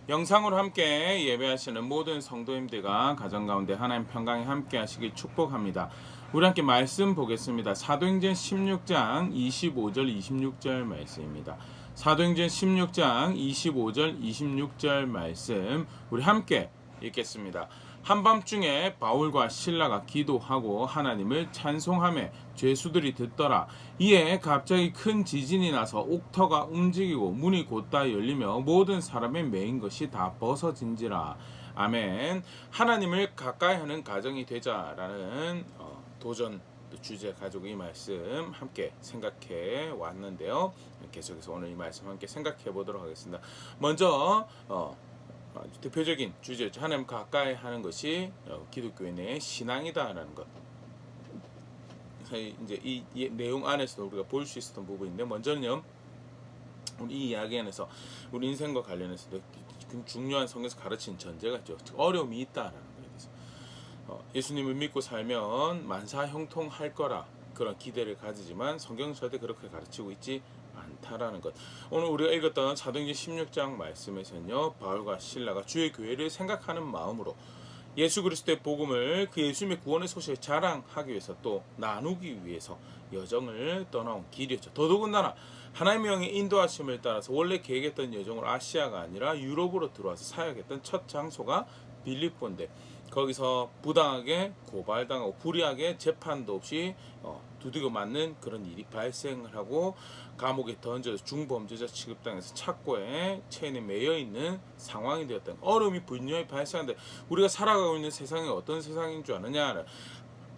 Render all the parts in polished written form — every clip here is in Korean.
영상으로 함께 예배하시는 모든 성도님들과 가정 가운데 하나님 평강에 함께 하시길 축복합니다. 우리 함께 말씀 보겠습니다. 사도행전 16장 25절 26절 말씀입니다. 사도행전 16장 25절 26절 말씀 우리 함께 읽겠습니다. 한밤중에 바울과 실라가 기도하고 하나님을 찬송하며 죄수들이 듣더라. 이에 갑자기 큰 지진이 나서 옥터가 움직이고 문이 곧다 열리며 모든 사람의 매인 것이 다 벗어진지라. 아멘. 하나님을 가까이 하는 가정이 되자라는 도전 주제 가지고 이 말씀 함께 생각해 왔는데요. 계속해서 오늘 이 말씀 함께 생각해 보도록 하겠습니다. 먼저 대표적인 주제죠. 하나님 가까이 하는 것이 기독교의 내 신앙이다라는 것. 이제 이 내용 안에서도 우리가 볼 수 있었던 부분인데, 먼저는요, 우리 이 이야기 안에서 우리 인생과 관련해서도 중요한 성경에서 가르친 전제가 있죠. 어려움이 있다라는 거에 대해서. 예수님을 믿고 살면 만사형통할 거라 그런 기대를 가지지만 성경 절대 그렇게 가르치고 있지 않다라는 것. 오늘 우리가 읽었던 사도행전 16장 말씀에서는요, 바울과 실라가 주의 교회를 생각하는 마음으로 예수 그리스도의 복음을 그 예수님의 구원의 소식을 자랑하기 위해서 또 나누기 위해서 여정을 떠나온 길이었죠. 더더군다나 하나님의 영의 인도하심을 따라서 원래 계획했던 여정으로 아시아가 아니라 유럽으로 들어와서 사역했던 첫 장소가 빌립보인데, 거기서 부당하게 고발당하고 불의하게 재판도 없이 두들겨 맞는 그런 일이 발생을 하고 감옥에 던져서 중범죄자 취급당해서 착고에 체인에 매여 있는 상황이 되었던, 어려움이 분명히 발생하는데 우리가 살아가고 있는 세상이 어떤 세상인 줄 아느냐?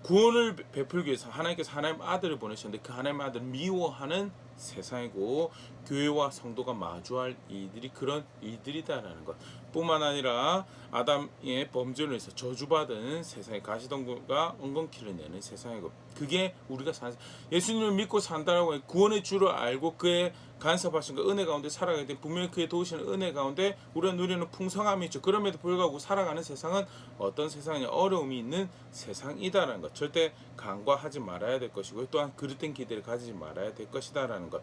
구원을 베풀기 위해서 하나님께서 하나님 아들을 보내셨는데 그 하나님 아들을 미워하는 세상이고 교회와 성도가 마주할 일들이 그런 일들이다라는 것 뿐만 아니라 아담의 범죄로 해서 저주받은 세상에 가시덤불과 엉겅퀴를 내는 세상이고, 그게 우리가 사는, 예수님을 믿고 산다라고 구원의 주를 알고 그의 간섭하신 그 은혜 가운데 살아가게 된, 분명히 그의 도우시는 은혜 가운데 우리가 누리는 풍성함이 있죠. 그럼에도 불구하고 살아가는 세상은 어떤 세상이냐? 어려움이 있는 세상이다라는 것. 절대 간과하지 말아야 될 것이고, 또한 그릇된 기대를 가지지 말아야 될 것이다라는 것.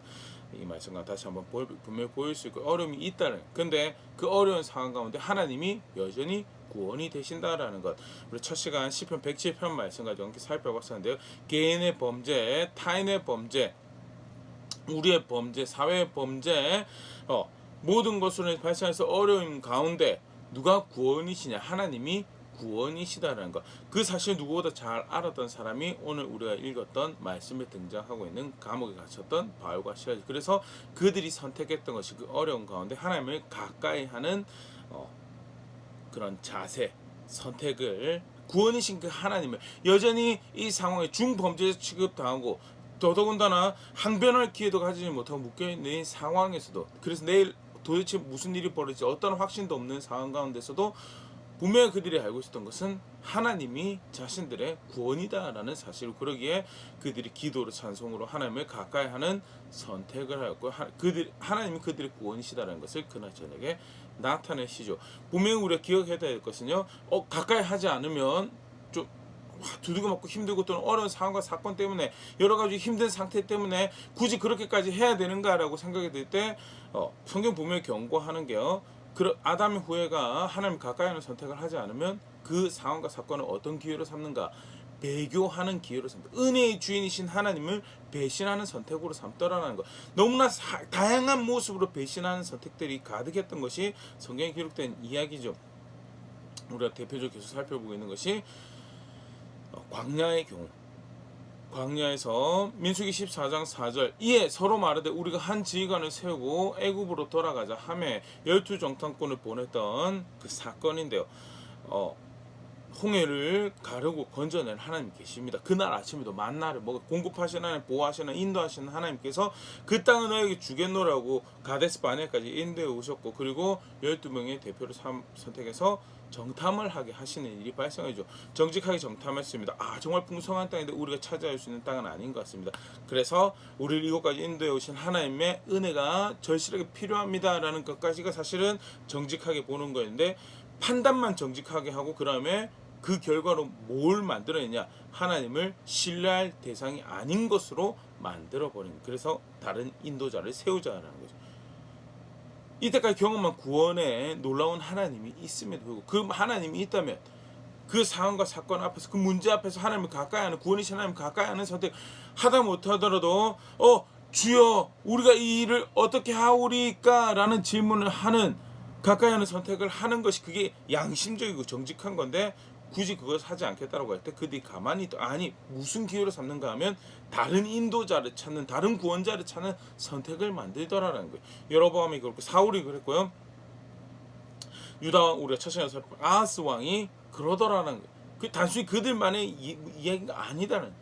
이 말씀과 다시 한번 분명히 보일 수 있고, 어려움이 있다는, 근데 그 어려운 상황 가운데 하나님이 여전히 구원이 되신다라는 것. 우리 첫 시간 시편 107편 말씀 가지고 함께 살펴봤었는데요. 개인의 범죄, 타인의 범죄, 우리의 범죄, 사회의 범죄, 모든 것으로 발생해서 어려움 가운데 누가 구원이시냐? 하나님이 구원이시다라는 것. 그 사실 누구보다 잘 알았던 사람이 오늘 우리가 읽었던 말씀에 등장하고 있는 감옥에 갇혔던 바울과 실라. 그래서 그들이 선택했던 것이 그 어려운 가운데 하나님을 가까이 하는 그런 자세, 선택을, 구원이신 그 하나님을, 여전히 이 상황에 중범죄자 취급당하고 더더군다나 항변할 기회도 가지지 못하고 묶여있는 상황에서도, 그래서 내일 도대체 무슨 일이 벌어질지 어떤 확신도 없는 상황 가운데서도 분명히 그들이 알고 있었던 것은 하나님이 자신들의 구원이다라는 사실을, 그러기에 그들이 기도로 찬송으로 하나님을 가까이 하는 선택을 하였고, 하나님이 그들의 구원이시다라는 것을 그날 저녁에 나타내시죠. 분명히 우리가 기억해야 될 것은요, 가까이 하지 않으면 좀 두들겨 맞고 힘들고 또는 어려운 상황과 사건 때문에 여러 가지 힘든 상태 때문에 굳이 그렇게까지 해야 되는가라고 생각이 들 때 성경 분명히 경고하는 게요, 아담의 후예가 하나님 가까이 하는 선택을 하지 않으면 그 상황과 사건을 어떤 기회로 삼는가? 배교하는 기회로 삼다. 은혜의 주인이신 하나님을 배신하는 선택으로 삼더라는 것. 너무나 다양한 모습으로 배신하는 선택들이 가득했던 것이 성경에 기록된 이야기죠. 우리가 대표적으로 계속 살펴보고 있는 것이 광야의 경우. 광야에서 민수기 14장 4절, 이에 서로 말하되 우리가 한 지휘관을 세우고 애굽으로 돌아가자 하며 12정탐꾼을 보냈던 그 사건인데요. 홍해를 가르고 건져낸 하나님 계십니다. 그날 아침에도 만나를 먹어 공급하시는 하나님, 보호하시는 인도하시는 하나님께서 그 땅을 너에게 주겠노라고 가데스 바네까지 인도해 오셨고, 그리고 12명의 대표를 선택해서 정탐을 하게 하시는 일이 발생하죠. 정직하게 정탐했습니다. 정말 풍성한 땅인데 우리가 차지할 수 있는 땅은 아닌 것 같습니다. 그래서 우리를 이곳까지 인도해 오신 하나님의 은혜가 절실하게 필요합니다라는 것까지가 사실은 정직하게 보는 거였는데, 판단만 정직하게 하고 그 다음에 그 결과로 뭘 만들어내냐? 하나님을 신뢰할 대상이 아닌 것으로 만들어버린, 그래서 다른 인도자를 세우자라는 거죠. 이때까지 경험한 구원에 놀라운 하나님이 있음에도 불구하고 그 하나님이 있다면 그 상황과 사건 앞에서 그 문제 앞에서 하나님을 가까이 하는 구원이신 하나님을 가까이 하는 선택 하다 못하더라도 주여 우리가 이 일을 어떻게 하오리까 라는 질문을 하는 가까이 하는 선택을 하는 것이 그게 양심적이고 정직한 건데 굳이 그걸 하지 않겠다라고 할 때 그들이 가만히 아니 무슨 기회로 삼는가 하면 다른 인도자를 찾는 다른 구원자를 찾는 선택을 만들더라라는 거예요. 여로보암이 그렇고 사울이 그랬고요. 유다 왕 우리가 첫 시간에 살펴본 아하스 왕이 그러더라는 거예요. 그 단순히 그들만의 이야기가 아니다는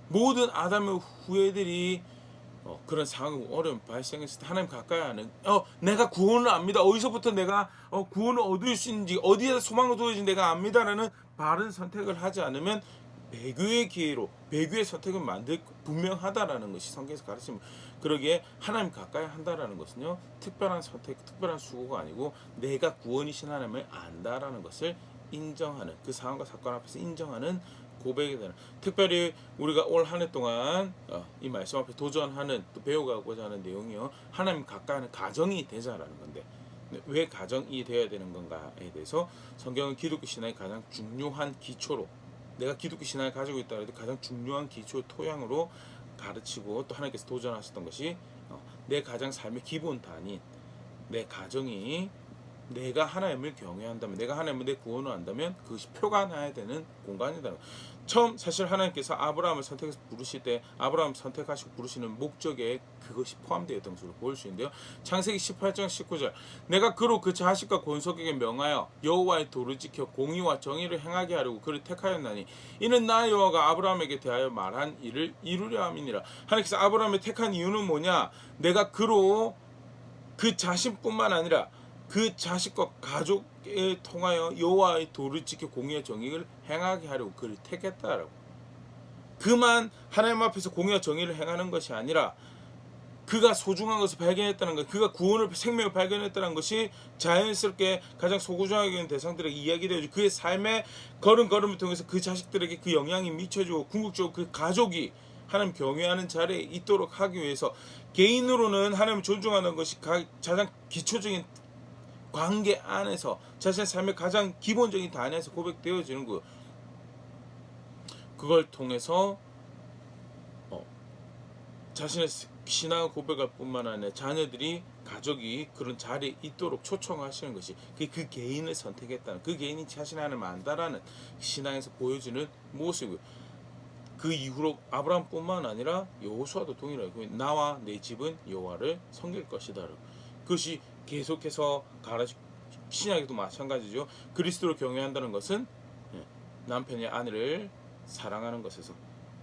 모든 아담의 후예들이 그런 상황 어려움 발생했을 때 하나님 가까이 하는 내가 구원을 압니다. 어디서부터 내가 구원을 얻을 수 있는지 어디에서 소망을 두어진지 내가 압니다라는 바른 선택을 하지 않으면 배교의 기회로 배교의 선택을 만들 분명하다라는 것이 성경에서 가르칩니다. 그러기에 하나님 가까이 한다라는 것은요 특별한 선택, 특별한 수고가 아니고 내가 구원이신 하나님을 안다라는 것을 인정하는 그 상황과 사건 앞에서 인정하는 고백이 되는 특별히 우리가 올 한 해 동안 이 말씀 앞에 도전하는 또 배워가고자 하는 내용이요 하나님 가까이 하는 가정이 되자라는 건데 왜 가정이 되어야 되는 건가에 대해서 성경은 기독교 신앙의 가장 중요한 기초로 내가 기독교 신앙을 가지고 있다 해도 가장 중요한 기초 토양으로 가르치고 또 하나님께서 도전하셨던 것이 내 가정 삶의 기본 단위인 내 가정이 내가 하나님을 경외한다면 내가 하나님을 내 구원을 안다면 그것이 표관해야 되는 공간이다. 처음 사실 하나님께서 아브라함을 선택해서 부르실 때 아브라함 선택하시고 부르시는 목적에 그것이 포함되어 있던 것으로 보일 수 있는데요. 창세기 18장 19절 내가 그로 그 자식과 권속에게 명하여 여호와의 도를 지켜 공의와 정의를 행하게 하려고 그를 택하였나니 이는 나 여호와가 아브라함에게 대하여 말한 일을 이루려 함이니라. 하나님께서 아브라함을 택한 이유는 뭐냐? 내가 그로 그 자신뿐만 아니라 그 자식과 가족에 통하여 여호와의 도를 지켜 공의와 정의를 행하게 하려고 그를 택했다라고. 그만 하나님 앞에서 공의와 정의를 행하는 것이 아니라 그가 소중한 것을 발견했다는 것, 그가 구원을 생명을 발견했다는 것이 자연스럽게 가장 소구장하게 있는 대상들에게 이야기되어지고 그의 삶의 걸음걸음을 통해서 그 자식들에게 그 영향이 미쳐지고 궁극적으로 그 가족이 하나님 경외하는 자리에 있도록 하기 위해서 개인으로는 하나님을 존중하는 것이 가장 기초적인 관계 안에서 자신의 삶의 가장 기본적인 단에서 고백되어지는 거예요. 그걸 통해서 자신의 신앙을 고백할 뿐만 아니라 자녀들이 가족이 그런 자리에 있도록 초청하시는 것이 그 개인을 선택했다는 그 개인이 자신의 하나님을 안다라는 신앙에서 보여지는 모습이고요. 그 이후로 아브라함뿐만 아니라 여호수아도 동일하고 나와 내 집은 여호와를 섬길 것이다. 그것이 계속해서 신약에도 마찬가지죠. 그리스도를 경외한다는 것은 남편이 아내를 사랑하는 것에서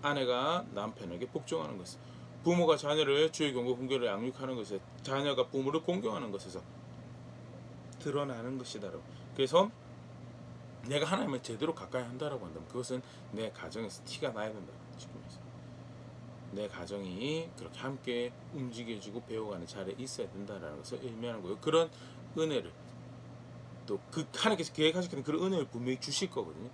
아내가 남편에게 복종하는 것에서 부모가 자녀를 주의 경고 훈계를 양육하는 것에서 자녀가 부모를 공경하는 것에서 드러나는 것이다. 그래서 내가 하나님을 제대로 가까이 한다라고 한다면 그것은 내 가정에서 티가 나야 된다는 측면에서 내 가정이 그렇게 함께 움직여지고 배워가는 자리에 있어야 된다라는 것을 의미하는 거예요. 그런 은혜를 또 그 하나님께서 계획하셨던 그런 은혜를 분명히 주실 거거든요.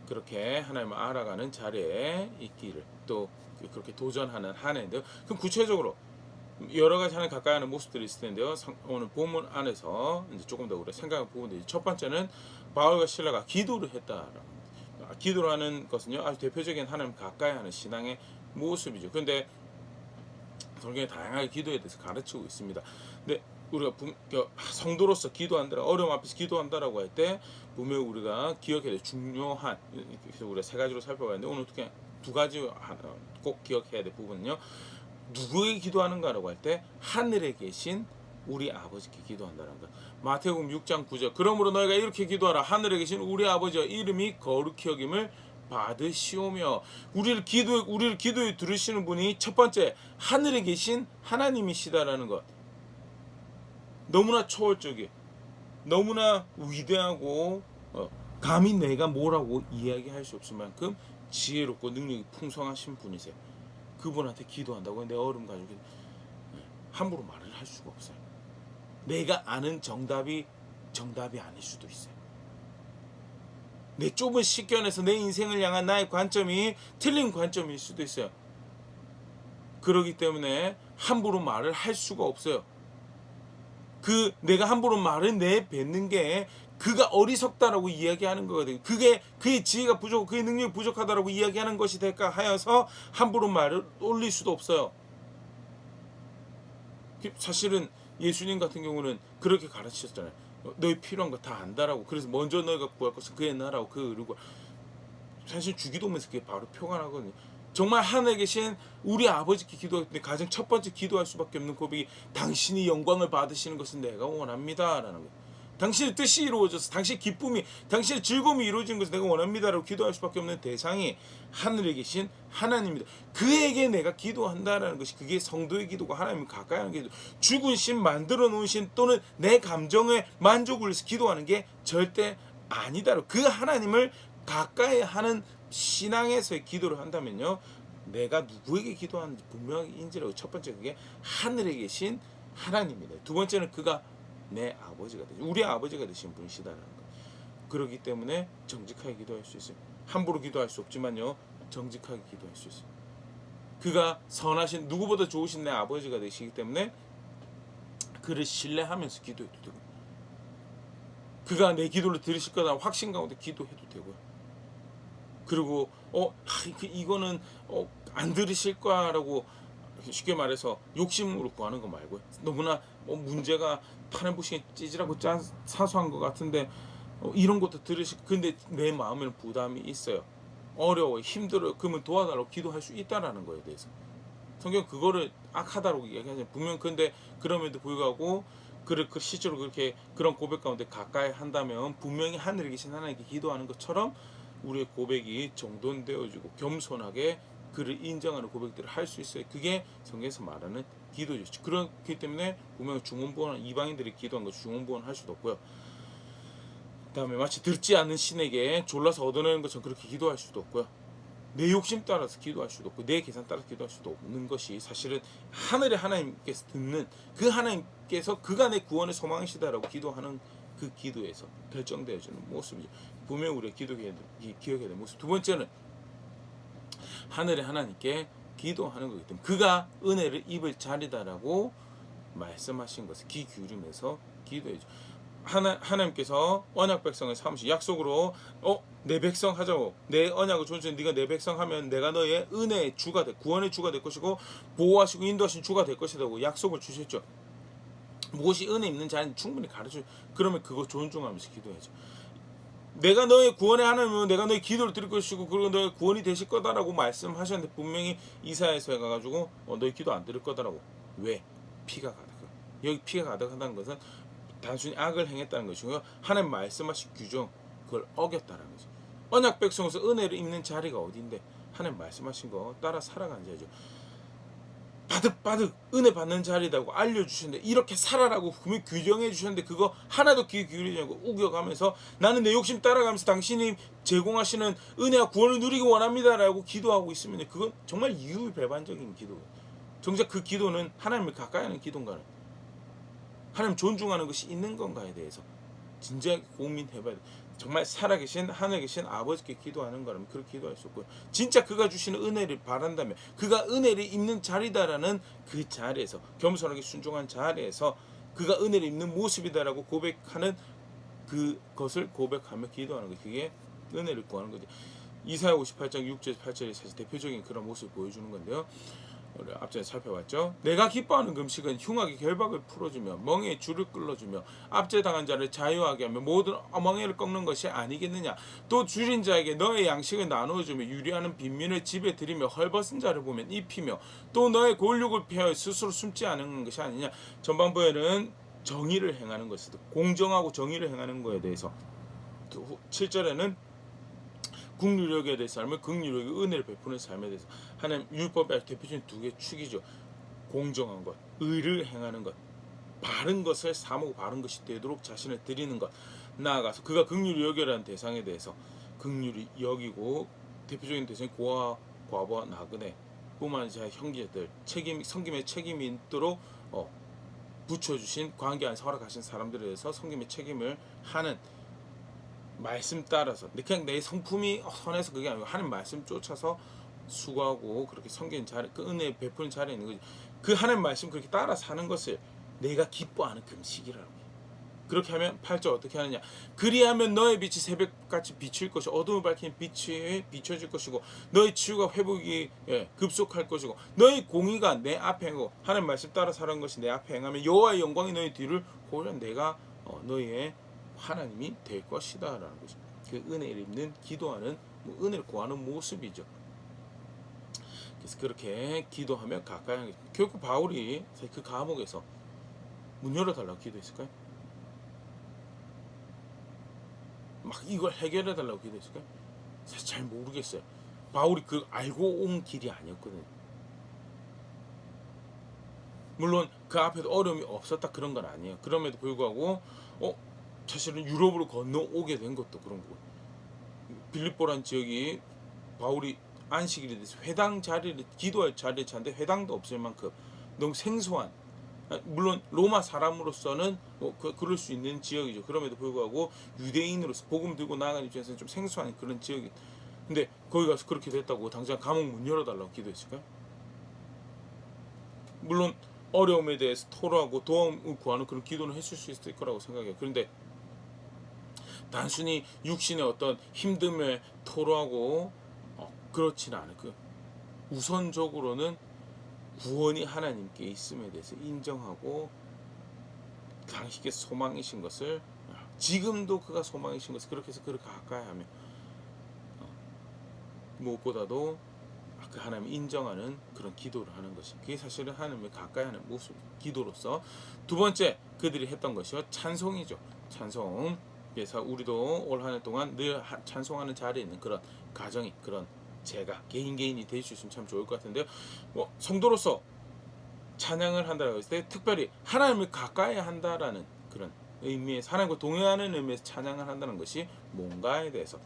그렇게 하나님을 알아가는 자리에 있기를 또 그렇게 도전하는 한 해인데요. 그럼 구체적으로 여러 가지 하나님 가까이 하는 모습들이 있을 텐데요. 오늘 본문 안에서 이제 조금 더 우리가 생각할 부분들이 첫 번째는 바울과 실라가 기도를 했다. 기도를 하는 것은요 아주 대표적인 하나님 가까이 하는 신앙의 모습이죠. 그런데 성경에 다양하게 기도에 대해서 가르치고 있습니다. 근데 우리가 성도로서 기도한다, 어려움 앞에서 기도한다라고 할 때 분명히 우리가 기억해야 될 중요한 그래서 우리가 세 가지로 살펴봤는데 오늘 어떻게 두 가지 꼭 기억해야 될 부분은요. 누구에게 기도하는가라고 할 때 하늘에 계신 우리 아버지께 기도한다는 것. 마태복음 6장 9절 그러므로 너희가 이렇게 기도하라. 하늘에 계신 우리 아버지와 이름이 거룩히 여김을 받으시오며 우리를 기도에 들으시는 분이 첫 번째 하늘에 계신 하나님이시다라는 것. 너무나 초월적이에요. 너무나 위대하고 감히 내가 뭐라고 이야기할 수 없을 만큼 지혜롭고 능력이 풍성하신 분이세요. 그분한테 기도한다고 내 어려움 가지고 함부로 말을 할 수가 없어요. 내가 아는 정답이 아닐 수도 있어요. 내 좁은 식견에서 내 인생을 향한 나의 관점이 틀린 관점일 수도 있어요. 그렇기 때문에 함부로 말을 할 수가 없어요. 그 내가 함부로 말을 내뱉는 게 그가 어리석다라고 이야기하는 거거든요. 그게 그의 지혜가 부족, 그의 능력이 부족하다라고 이야기하는 것이 될까 하여서 함부로 말을 올릴 수도 없어요. 사실은 예수님 같은 경우는 그렇게 가르치셨잖아요. 너희 필요한 거 다 안다라고. 그래서 먼저 너희가 구할 것은 그의 나라고 그 의를. 사실 주기도면서 그게 바로 표가 나거든요. 정말 하늘에 계신 우리 아버지께 기도할 때 가장 첫 번째 기도할 수밖에 없는 고백이 당신이 영광을 받으시는 것은 내가 원합니다라는 거예요. 당신의 뜻이 이루어져서 당신의 기쁨이, 당신의 즐거움이 이루어지는 것을 내가 원합니다라고 기도할 수밖에 없는 대상이 하늘에 계신 하나님입니다. 그에게 내가 기도한다라는 것이, 그게 성도의 기도가 하나님을 가까이 하는 기도. 죽은 신, 만들어 놓은 신 또는 내 감정의 만족을 위해서 기도하는 게 절대 아니다. 그 하나님을 가까이 하는 신앙에서의 기도를 한다면요, 내가 누구에게 기도하는지 분명히 인지하고, 첫 번째 그게 하늘에 계신 하나님입니다. 두 번째는 그가 내 아버지가 되시, 우리 아버지가 되신 분이시다라는 것. 그렇기 때문에 정직하게 기도할 수 있어요. 함부로 기도할 수 없지만요, 정직하게 기도할 수 있어요. 그가 선하신, 누구보다 좋으신 내 아버지가 되시기 때문에 그를 신뢰하면서 기도해도 되고, 그가 내 기도를 들으실 거다 확신 가운데 기도해도 되고요. 그리고 이거는 안 들으실 거라고 쉽게 말해서 욕심으로 구하는 거 말고요. 너무나 문제가 타는 부시게 찌질하고 사소한 것 같은데 이런 것도 들으실, 근데 내 마음에는 부담이 있어요. 어려워요. 힘들어요. 그러면 도와달라고 기도할 수 있다라는 거에 대해서 성경 그거를 악하다라고 얘기하잖아요. 분명. 근데 그럼에도 불구하고 그 실제로 그렇게 그런 고백 가운데 가까이 한다면 분명히 하늘에 계신 하나님께 기도하는 것처럼 우리의 고백이 정돈되어지고 겸손하게 그를 인정하는 고백들을 할 수 있어요. 그게 성경에서 말하는 기도죠. 그렇기 때문에 분명히 중언부언, 이방인들이 기도한 것 중언부언 할 수도 없고요. 그다음에 마치 듣지 않는 신에게 졸라서 얻어내는 것처럼 그렇게 기도할 수도 없고요. 내 욕심 따라서 기도할 수도 없고 내 계산 따라서 기도할 수도 없는 것이 사실은 하늘의 하나님께서 듣는, 그 하나님께서 그가 내 구원의 소망이시다라고 기도하는 그 기도에서 결정되어지는 모습이죠. 분명히 우리가 기억해야 될 모습. 두 번째는 하늘의 하나님께 기도하는 거기 때문에 그가 은혜를 입을 자리다라고 말씀하신 것을 귀 기울이면서 기도해줘. 하나님께서 언약 백성을 삼으시 약속으로 내 백성 하자고, 내 언약을 존중해 네가 내 백성 하면 내가 너의 은혜의 주가 돼, 구원의 주가 될 것이고 보호하시고 인도하신 주가 될 것이라고 약속을 주셨죠. 무엇이 은혜 있는 자인지 충분히 가르쳐. 그러면 그거 존중하면서 기도해야죠. 내가 너의 구원의 하나님이면 내가 너의 기도를 들을 것이고 그리고 너의 구원이 되실 거다라고 말씀하셨는데 분명히 이사야서에 가가지고 너의 기도 안 들을 거다라고. 왜? 피가 가득해. 여기 피가 가득하다는 것은 단순히 악을 행했다는 것이고요, 하나님 말씀하신 규정 그걸 어겼다는 거죠. 언약 백성에서 은혜를 입는 자리가 어딘데 하나님 말씀하신 거 따라 살아가는 자리죠. 바득바득 은혜 받는 자리라고 알려주셨는데 이렇게 살아라고 분명히 규정해 주셨는데 그거 하나도 귀 기울이지 않고 우겨가면서 나는 내 욕심 따라가면서 당신이 제공하시는 은혜와 구원을 누리기 원합니다라고 기도하고 있으면 그건 정말 이유배반적인 기도예요. 정작 그 기도는 하나님을 가까이 하는 기도인가요? 하나님 존중하는 것이 있는 건가에 대해서 진지하게 고민해봐야 돼요. 정말 살아계신 하늘에 계신 아버지께 기도하는 거라면 그렇게 기도할 수 없고요. 진짜 그가 주시는 은혜를 바란다면 그가 은혜를 입는 자리다라는 그 자리에서 겸손하게 순종한 자리에서 그가 은혜를 입는 모습이다라고 고백하는 그것을 고백하며 기도하는 거, 그게 은혜를 구하는 거죠. 이사야 58장 6절 8절이 사실 대표적인 그런 모습을 보여주는 건데요. 우리 앞전에 살펴봤죠. 내가 기뻐하는 금식은 흉악의 결박을 풀어주며 멍에의 줄을 끌어주며 압제당한 자를 자유하게 하며 모든 멍에를 꺾는 것이 아니겠느냐. 또 줄인 자에게 너의 양식을 나누어주며 유리하는 빈민을 집에 들이며 헐벗은 자를 보면 입히며 또 너의 골육을 피하여 스스로 숨지 않은 것이 아니냐. 전반부에는 정의를 행하는 것이다. 공정하고 정의를 행하는 것에 대해서, 7절에는 국유력에 대해서 삶을, 극유력의 은혜를 베푸는 삶에 대해서 하나님 율법의 대표적인 두 개의 축이죠. 공정한 것, 의를 행하는 것, 바른 것을 사모고 바른 것이 되도록 자신을 드리는 것, 나아가서 그가 극률이 여겨라는 대상에 대해서 극률이 여기고 대표적인 대상이 고아, 과부와 나그네 뿐만 아니라 형제들 성김의 책임이 있도록 붙여주신 관계 안에서 허락하신 사람들에 대해서 성김의 책임을 하는 말씀 따라서, 그냥 내 성품이 선해서 그게 아니고 하나님 말씀 쫓아서 수고하고 그렇게 섬기는 자리, 그 은혜 베푸는 자리에 있는 거지. 그 하나님 말씀 그렇게 따라 사는 것을 내가 기뻐하는 금식이라고. 그렇게 하면 8절 어떻게 하느냐. 그리하면 너의 빛이 새벽같이 비칠 것이고 어둠을 밝히는 빛이 비춰질 것이고 너의 치유가 회복이 급속할 것이고 너의 공의가 내 앞에 행하고 하나님 말씀 따라 살아가는 것이 내 앞에 행하면 여호와의 영광이 너의 뒤를 보면 내가 너희의 하나님이 될 것이다 라는 거죠. 그 은혜를 입는 기도하는 은혜를 구하는 모습이죠. 그래서 그렇게 기도하며 가까이 하는 거죠. 결국 바울이 그 감옥에서 문 열어달라고 기도했을까요? 막 이걸 해결해달라고 기도했을까요? 사실 잘 모르겠어요. 바울이 그 알고 온 길이 아니었거든요. 물론 그 앞에도 어려움이 없었다 그런 건 아니에요. 그럼에도 불구하고 사실은 유럽으로 건너오게 된 것도 그런 거고, 빌립보란 지역이 바울이 안식일에 대해서 회당 자리를 기도할 자리를 찾는데 회당도 없을 만큼 너무 생소한, 물론 로마 사람으로서는 그럴 수 있는 지역이죠. 그럼에도 불구하고 유대인으로서 복음 들고 나아가는 입장에서는 좀 생소한 그런 지역이. 근데 거기 가서 그렇게 됐다고 당장 감옥 문 열어달라고 기도했을까요? 물론 어려움에 대해서 토로하고 도움을 구하는 그런 기도는 했을 수 있을 거라고 생각해요. 그런데 단순히 육신의 어떤 힘듦을 토로하고 그렇지는 않을 거예요. 우선적으로는 구원이 하나님께 있음에 대해서 인정하고 당신께 소망이신 것을, 지금도 그가 소망이신 것을 그렇게 해서 그를 가까이 하며 무엇보다도 그 하나님을 인정하는 그런 기도를 하는 것이, 그게 사실은 하나님을 가까이 하는 모습, 기도로서. 두 번째 그들이 했던 것이 찬송이죠. 찬송. 그래서 우리도 올 한 해 동안 늘 찬송하는 자리에 있는 그런 가정이, 그런 제가 개인이 될 수 있으면 참 좋을 것 같은데요. 성도로서 찬양을 한다고 했을 때 특별히 하나님을 가까이 한다라는 그런 의미에서, 하나님과 동행하는 의미에서 찬양을 한다는 것이 뭔가에 대해서,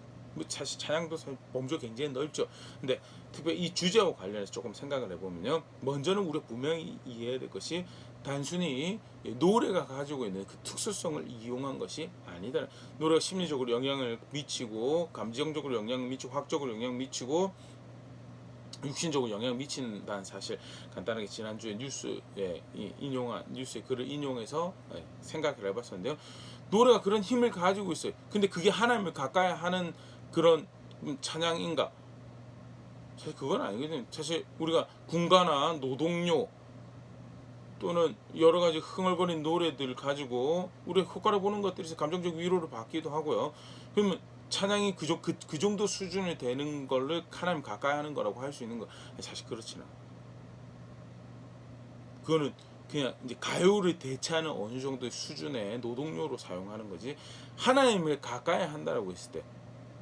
사실 찬양도 범주가 굉장히 넓죠. 근데 특별히 이 주제와 관련해서 조금 생각을 해보면요, 먼저는 우리가 분명히 이해해야 될 것이 단순히 노래가 가지고 있는 그 특수성을 이용한 것이 아니다. 노래가 심리적으로 영향을 미치고, 감정적으로 영향을 미치고, 화학적으로 영향을 미치고, 육신적으로 영향을 미친다는 사실 간단하게 지난주에 뉴스에 글을 인용해서 생각을 해봤었는데요. 노래가 그런 힘을 가지고 있어요. 근데 그게 하나님을 가까이 하는 그런 찬양인가? 사실 그건 아니거든요. 사실 우리가 군가나 노동요 또는 여러 가지 흥얼거리는 노래들 가지고 우리가 효과를 보는 것들이 감정적 위로를 받기도 하고요. 그러면 찬양이 그 정도 수준이 되는 걸를 하나님 가까이 하는 거라고 할 수 있는 거, 사실 그렇지는 않아요. 그거는 그냥 이제 가요를 대체하는 어느 정도의 수준의 노동요로 사용하는 거지, 하나님을 가까이 한다라고 했을 때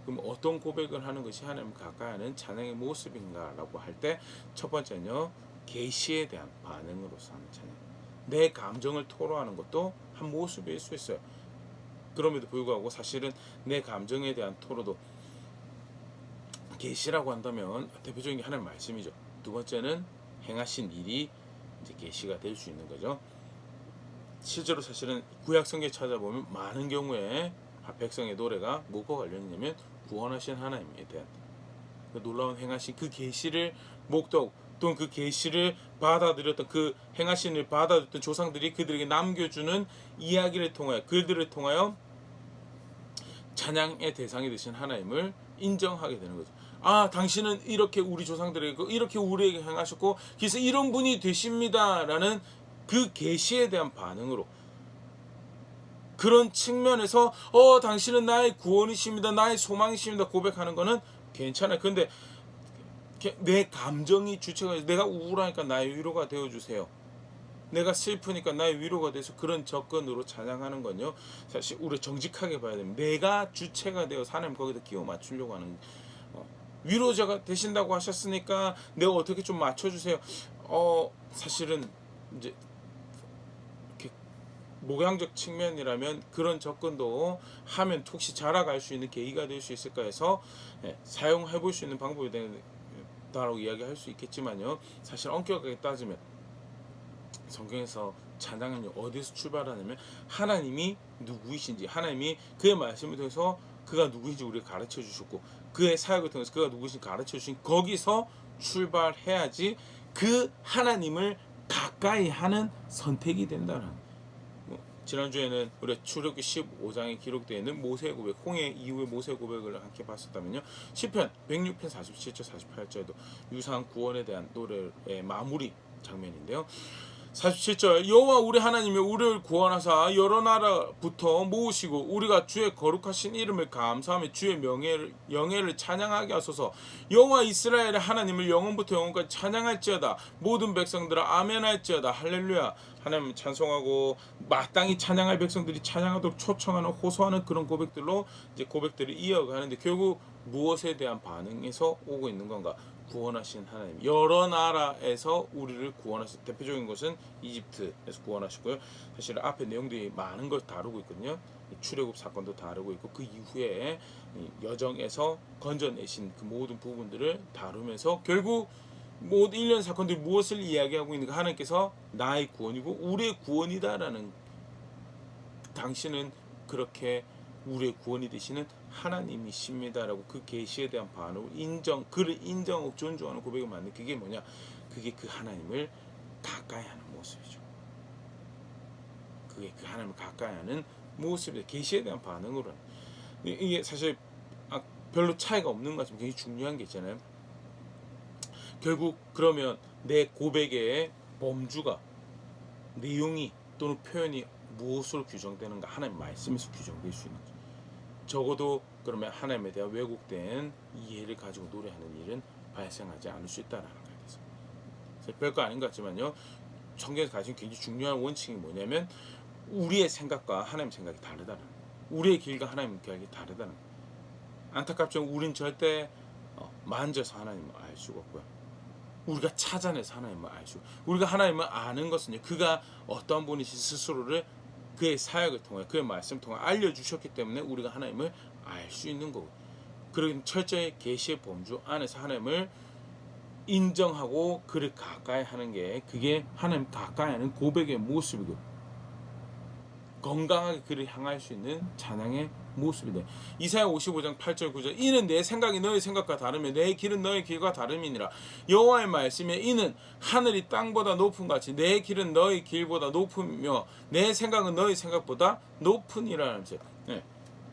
그럼 어떤 고백을 하는 것이 하나님을 가까이 하는 찬양의 모습인가라고 할 때, 첫 번째는요, 계시에 대한 반응으로서 하는 찬양. 내 감정을 토로하는 것도 한 모습일 수 있어요. 그럼에도 불구하고 사실은 내 감정에 대한 토로도 계시라고 한다면 대표적인 게 하나님 말씀이죠. 두 번째는 행하신 일이 이제 계시가 될 수 있는 거죠. 실제로 사실은 구약 성경에 찾아보면 많은 경우에 백성의 노래가 뭐가 관련이냐면 구원하신 하나님에 대한 그 놀라운 행하신 그 계시를 목도하고, 또는 그 계시를 받아들였던, 그 행하신 일을 받아들였던 조상들이 그들에게 남겨주는 이야기를 통하여, 그들을 통하여 찬양의 대상이 되신 하나님을 인정하게 되는 거죠. 아, 당신은 이렇게 우리 조상들에게 이렇게 우리에게 행하셨고, 그래서 이런 분이 되십니다라는 그 계시에 대한 반응으로, 그런 측면에서 당신은 나의 구원이십니다, 나의 소망이십니다 고백하는 거는 괜찮아요. 근데 내 감정이 주체가 돼서, 내가 우울하니까 나의 위로가 되어주세요, 내가 슬프니까 나의 위로가 돼서, 그런 접근으로 찬양하는 건요, 사실 우리 정직하게 봐야 됩니다. 내가 주체가 되어 하나님 거기다 끼워 맞추려고 하는, 위로자가 되신다고 하셨으니까 내가 어떻게 좀 맞춰주세요. 사실은 이제 이렇게 목양적 측면이라면 그런 접근도 하면 혹시 자라갈 수 있는 계기가 될 수 있을까 해서 사용해 볼 수 있는 방법이 된다라고 이야기할 수 있겠지만요, 사실 엄격하게 따지면 성경에서 찬양은 어디서 출발하냐면 하나님이 누구이신지, 하나님이 그의 말씀을 통해서 그가 누구인지 우리가 가르쳐 주셨고, 그의 사역을 통해서 그가 누구인지 가르쳐 주신 거기서 출발해야지 그 하나님을 가까이 하는 선택이 된다는, 지난주에는 우리 출애굽기 15장에 기록되어 있는 모세의 고백, 홍해 이후의 모세의 고백을 함께 봤었다면요. 시편 106편 47절 48절도 유사한 구원에 대한 노래의 마무리 장면인데요. 47절 여호와 우리 하나님이 우리를 구원하사 여러 나라부터 모으시고 우리가 주의 거룩하신 이름을 감사하며 주의 영예를 찬양하게 하소서. 여호와 이스라엘의 하나님을 영원부터 영원까지 찬양할지어다. 모든 백성들아 아멘할지어다. 할렐루야. 하나님 찬송하고 마땅히 찬양할 백성들이 찬양하도록 초청하는 호소하는 그런 고백들로 이제 고백들을 이어가는데 결국 무엇에 대한 반응에서 오고 있는 건가? 구원하신 하나님, 여러 나라에서 우리를 구원하신, 대표적인 것은 이집트에서 구원하시고요. 사실 앞에 내용들이 많은 걸 다루고 있거든요. 출애굽 사건도 다루고 있고 그 이후에 여정에서 건져내신 그 모든 부분들을 다루면서 결국 모든 일련 사건들이 무엇을 이야기하고 있는가? 하나님께서 나의 구원이고 우리의 구원이다라는, 당신은 그렇게 우리의 구원이 되시는 하나님이십니다라고 그 계시에 대한 반응을 그를 인정하고 존중하는 고백을 만든 그게 뭐냐? 그게 그 하나님을 가까이 하는 모습이죠. 그게 그 하나님을 가까이 하는 모습이에요. 계시에 대한 반응으로. 이게 사실 별로 차이가 없는 것 같지만 굉장히 중요한 게 있잖아요. 결국 그러면 내 고백의 범주가, 내용이 또는 표현이 무엇으로 규정되는가? 하나님 말씀에서 규정될 수 있는 거죠. 적어도 그러면 하나님에 대한 왜곡된 이해를 가지고 노래하는 일은 발생하지 않을 수 있다라는 거에 대해서 별거 아닌 것 같지만요, 성경에서 가진 굉장히 중요한 원칙이 뭐냐면 우리의 생각과 하나님 생각이 다르다는 거예요. 우리의 길과 하나님의 길이 다르다는 거예요. 안타깝지만 우린 절대 만져서 하나님을 알 수가 없고요. 우리가 찾아내서 하나님을 알 수, 우리가 하나님을 아는 것은요, 그가 어떤 분이신 스스로를 그의 사역을 통해, 그의 말씀을 통해 알려주셨기 때문에 우리가 하나님을 알 수 있는 거고, 그런 철저히 계시의 범주 안에서 하나님을 인정하고 그를 가까이 하는 게, 그게 하나님 가까이 하는 고백의 모습이고 건강하게 그를 향할 수 있는 찬양의 모습이다. 이사야 55장 8절 9절 이는 내 생각이 너의 생각과 다르며 내 길은 너의 길과 다름이니라. 여호와의 말씀에 이는 하늘이 땅보다 높은 같이 내 길은 너의 길보다 높으며 내 생각은 너의 생각보다 높으니라. 네.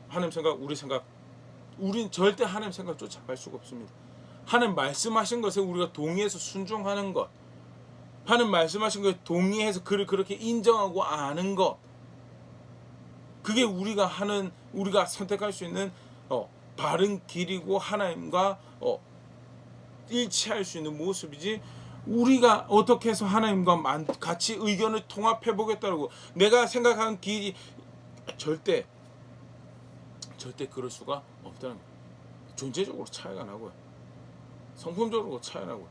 하나님 생각, 우리 생각, 우린 절대 하나님 생각 쫓아갈 수가 없습니다. 하나님 말씀하신 것에 우리가 동의해서 순종하는 것, 하나님 말씀하신 것에 동의해서 그를 그렇게 인정하고 아는 것, 그게 우리가 선택할 수 있는 바른 길이고 하나님과 일치할 수 있는 모습이지, 우리가 어떻게 해서 하나님과 같이 의견을 통합해 보겠다고 내가 생각하는 길이 절대 그럴 수가 없다는 거예요. 존재적으로 차이가 나고요, 성품적으로 차이가 나고요,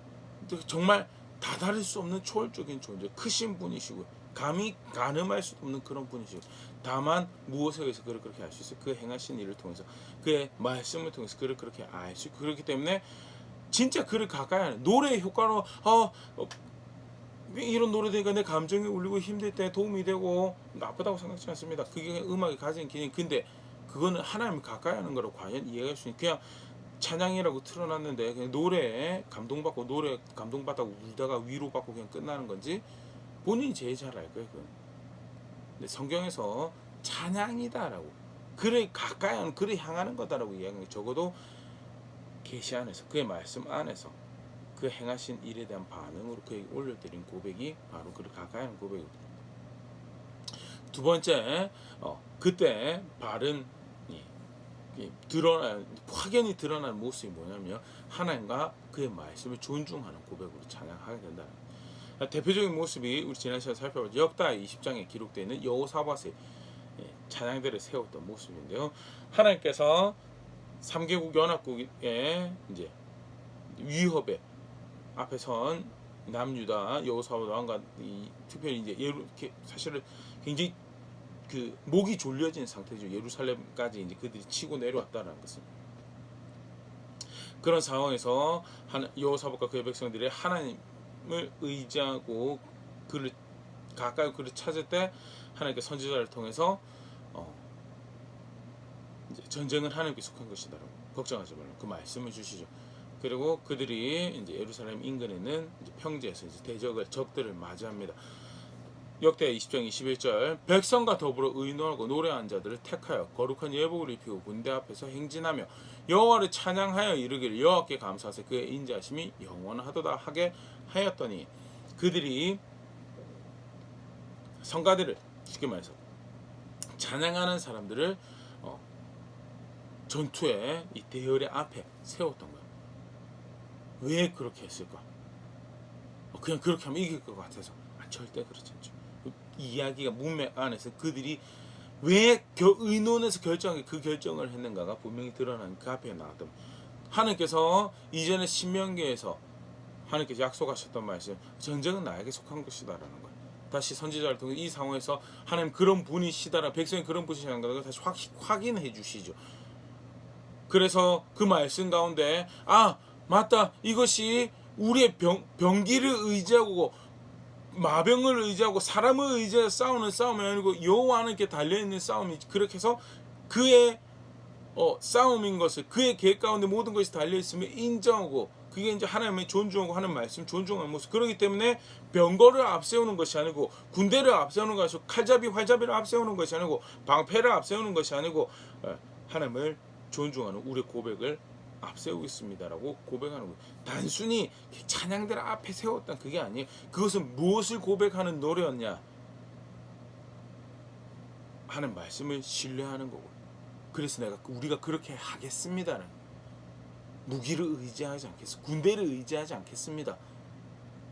정말 다다를 수 없는 초월적인 존재, 크신 분이시고요, 감히 가늠할 수 없는 그런 분이시고, 다만 무엇에 의해서 그를 그렇게 알 수 있어요? 그 행하신 일을 통해서, 그의 말씀을 통해서 그를 그렇게 알 수 있고, 그렇기 때문에 진짜 그를 가까이 하는 노래의 효과로 이런 노래 들으니까 내 감정이 울리고 힘들 때 도움이 되고 나쁘다고 생각하지 않습니다. 그게 음악이 가진 기능. 근데 그거는 하나님을 가까이 하는 거라고 과연 이해할 수 있는, 그냥 찬양이라고 틀어놨는데 그냥 노래에 감동받고 노래 감동받다고 울다가 위로받고 그냥 끝나는 건지 본인이 제일 잘 알 거예요. 그건. 근데 성경에서 찬양이다라고, 그를 가까이 하는, 그를 향하는 거다라고 이야기하는 게, 적어도 계시 안에서, 그의 말씀 안에서 그 행하신 일에 대한 반응으로 그에게 올려드린 고백이 바로 그를 가까이 하는 고백입니다. 두 번째, 그때 바른 확연히 드러나는 모습이 뭐냐면 하나님과 그의 말씀을 존중하는 고백으로 찬양하게 된다는 거예요. 대표적인 모습이 우리 지난 시간에 살펴본 역다 20장에 기록되어 있는 여호사밧의 찬양대를 세웠던 모습인데요. 하나님께서 3개국 연합국의 이제 위협에 앞에 선 남유다 여호사밧 왕과 특별히 이제 사실은 굉장히 그 목이 졸려진 상태죠. 예루살렘까지 이제 그들이 치고 내려왔다는 것은, 그런 상황에서 여호사밧과 그의 백성들이 하나님을 의지하고 그를 가까이 그를 찾을 때 하나님께 선지자를 통해서 이제 전쟁은 하나님께 속한 것이다라고, 걱정하지 말라고 그 말씀을 주시죠. 그리고 그들이 이제 예루살렘 인근에 있는 이제 평지에서 이제 적들을 맞이합니다. 역대 20장 21절 백성과 더불어 의논하고 노래한 자들을 택하여 거룩한 예복을 입히고 군대 앞에서 행진하며 여호와를 찬양하여 이르기를 여호와께 감사하세 그의 인자하심이 영원하도다 하게 하였더니 그들이 성가대를 쉽게 말해서 찬양하는 사람들을 전투에 이 대열의 앞에 세웠던 거예요. 왜 그렇게 했을까? 그냥 그렇게 하면 이길 것 같아서 절대 그렇지 않죠. 이 이야기가 문맥 안에서 그들이 왜 의논해서 그 결정을 했는가가 분명히 드러난 그 앞에 나왔던 하나님께서 이전에 신명기에서 하나님께서 약속하셨던 말씀 전쟁은 나에게 속한 것이다라는 거예요. 다시 선지자를 통해 이 상황에서 하나님 그런 분이시다라 백성이 그런 분이시다는 것을 다시 확인해 주시죠. 그래서 그 말씀 가운데 맞다 이것이 우리의 병기를 의지하고 마병을 의지하고 사람을 의지해서 싸우는 싸움이 아니고 여호와 하나님께 달려있는 싸움이 그렇게 해서 그의 싸움인 것을 그의 계획 가운데 모든 것이 달려있으면 인정하고 그게 이제 하나님의 존중하고 하는 말씀 존중하는 모습 그렇기 때문에 병거를 앞세우는 것이 아니고 군대를 앞세우는 것이 아니고 칼잡이 활잡이를 앞세우는 것이 아니고 방패를 앞세우는 것이 아니고 하나님을 존중하는 우리의 고백을 앞세우겠습니다라고 고백하는 거예요. 단순히 찬양들 앞에 세웠던 그게 아니에요. 그것은 무엇을 고백하는 노래였냐 하는 말씀을 신뢰하는 거고. 그래서 우리가 그렇게 하겠습니다는 무기를 의지하지 않겠습니다. 군대를 의지하지 않겠습니다.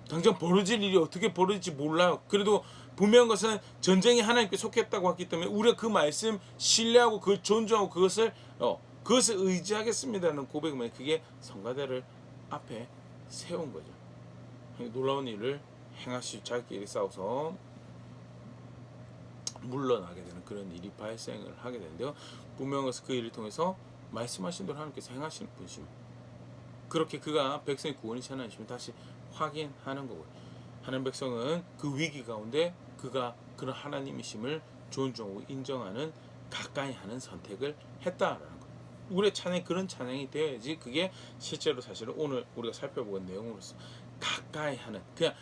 당장 벌어질 일이 어떻게 벌어질지 몰라요. 그래도 분명한 것은 전쟁이 하나님께 속했다고 했기 때문에 우리가 그 말씀 신뢰하고 그걸 존중하고 그것을 의지하겠습니다는 고백이면 그게 성가대를 앞에 세운 거죠. 놀라운 일을 행하시 자기끼리 싸워서 물러나게 되는 그런 일이 발생을 하게 되는데요. 분명한 것은 그 일을 통해서 말씀하신 대로 하나님께서 행하시는 분이십니다. 그렇게 그가 백성의 구원이신 하나님이시면 다시 확인하는 거고요. 하나님 백성은 그 위기 가운데 그가 그런 하나님이심을 존중하고 인정하는 가까이 하는 선택을 했다라는 거예요. 우리의 찬양이 그런 찬양이 되어야지 그게 실제로 사실은 오늘 우리가 살펴본 내용으로서 가까이 하는 그냥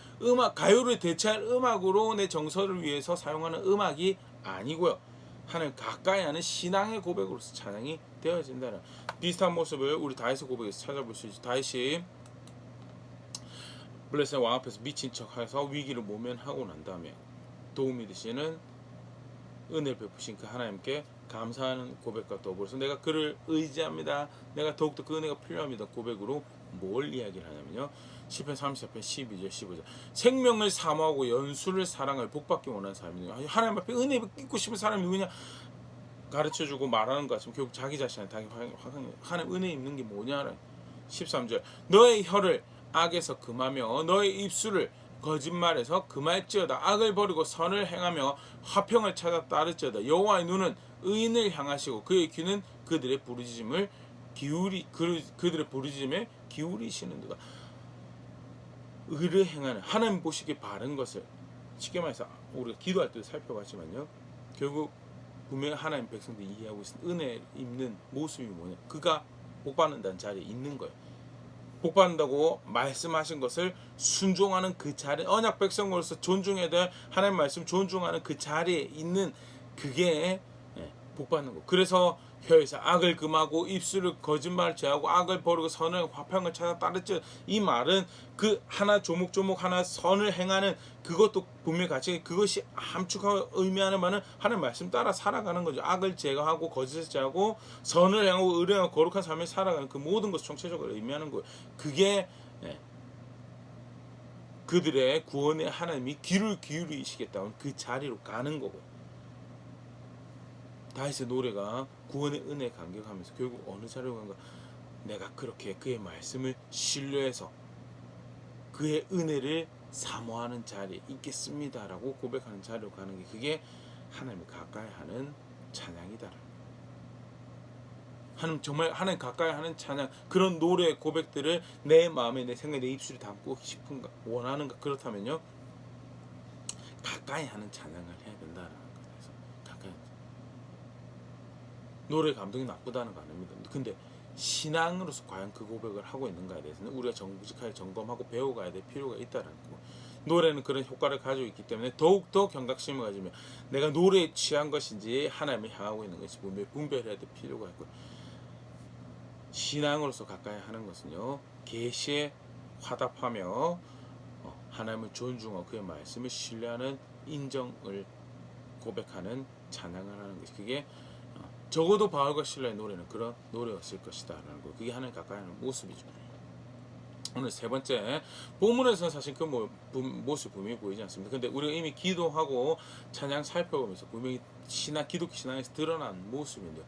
가요를 대체할 음악으로 내 정서를 위해서 사용하는 음악이 아니고요. 하나님 가까이 하는 신앙의 고백으로서 찬양이 되어진다는 비슷한 모습을 우리 다윗의 고백에서 찾아볼 수 있죠. 다윗이 블레셋 왕 앞에서 미친 척해서 위기를 모면하고 난 다음에 도움이 되시는 은혜를 베푸신 그 하나님께 감사하는 고백과 더불어서 내가 그를 의지합니다. 내가 더욱더 그 은혜가 필요합니다. 고백으로 뭘 이야기를 하냐면요. 시편 34편 12절 15절 생명을 사모하고 연수를 사랑할 복받기 원하는 사람이에요. 하나님 앞에 은혜 입고 싶은 사람이 누구냐 가르쳐주고 말하는 것 같지만 결국 자기 자신한테 하나님 은혜 입는 게 뭐냐 13절 너의 혀를 악에서 금하며 너의 입술을 거짓말에서 금할지어다 악을 버리고 선을 행하며 화평을 찾아 따를지어다 여호와의 눈은 의인을 향하시고 그의 귀는 그들의 부르짖음에 기울이시는도다. 의를 행하는 하나님 보시기에 바른 것을 쉽게 말해서 우리가 기도할 때도 살펴봤지만요. 결국 분명히 하나님 백성들이 이해하고 있는 은혜 입는 모습이 뭐냐 그가 복받는다는 자리에 있는 거예요. 복받는다고 말씀하신 것을 순종하는 그 자리 언약 백성으로서 존중해야 될 하나님 말씀 존중하는 그 자리에 있는 그게 복받는 거. 그래서 혀에서 악을 금하고 입술을 거짓말을 제하고 악을 버리고 선을 화평을 찾아 따르지 이 말은 그 하나 조목조목 하나 선을 행하는 그것도 분명히 같이 그것이 함축하고 의미하는 말은 하나님 말씀 따라 살아가는 거죠. 악을 제거하고 거짓을 제하고 선을 행하고 의뢰하고 거룩한 삶을 살아가는 그 모든 것을 총체적으로 의미하는 거예요. 그게 그들의 구원에 하나님이 귀를 기울이시겠다는 그 자리로 가는 거고. 다윗의 노래가 구원의 은혜에 감격하면서 결국 어느 자리로 간가 내가 그렇게 그의 말씀을 신뢰해서 그의 은혜를 사모하는 자리에 있겠습니다라고 고백하는 자리로 가는 게 그게 하나님을 가까이 하는 찬양이다. 하나님 정말 하나님 가까이 하는 찬양 그런 노래 고백들을 내 마음에 내 생각에 내 입술에 담고 싶은가 원하는가 그렇다면요 가까이 하는 찬양을 해야 된다라는 거예요. 가까이 노래 감동이 나쁘다는 거 아닙니다. 근데 신앙으로서 과연 그 고백을 하고 있는가에 대해서는 우리가 정직하게 점검하고 배워가야 될 필요가 있다는 거. 노래는 그런 효과를 가지고 있기 때문에 더욱더 경각심을 가지면 내가 노래에 취한 것인지 하나님을 향하고 있는 것이 분별해야 될 필요가 있고, 신앙으로서 가까이 하는 것은요, 계시에 화답하며 하나님을 존중하고 그의 말씀을 신뢰하는 인정을 고백하는 찬양을 하는 것이, 그게 적어도 바울과 실라의 노래는 그런 노래였을 것이다 라는 거, 그게 하나님 가까이 하는 모습이죠. 오늘 세 번째, 본문에서는 사실 그 모습 분명히 보이지 않습니다. 근데 우리가 이미 기도하고 찬양 살펴보면서 분명히 기독교 신앙에서 드러난 모습인데요,